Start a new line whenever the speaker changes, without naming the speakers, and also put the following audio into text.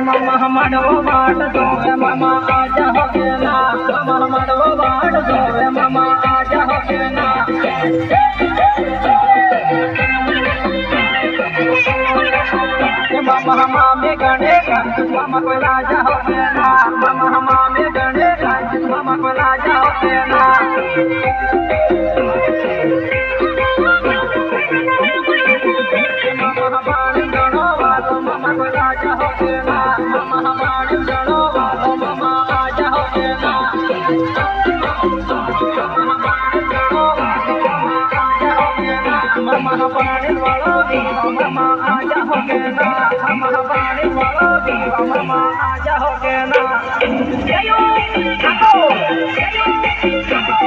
मामा मडवो बाट दो मामा आजा हो गेला मामा मडवो बाट दो मामा आजा हो गेला मामा मामे गणे मामा को राजा हो गेला मामा मामे गणे मामा को राजा हो गेला मामा बाणी गणो वालो मामा को राजा हो गेला मामा बाणी गणो वालो मामा आजा हो गेला मामा बाणी वालो मामा आजा हो गेला मामा बाणी वालो मामा आजा हो गेला जयो काको जयो काको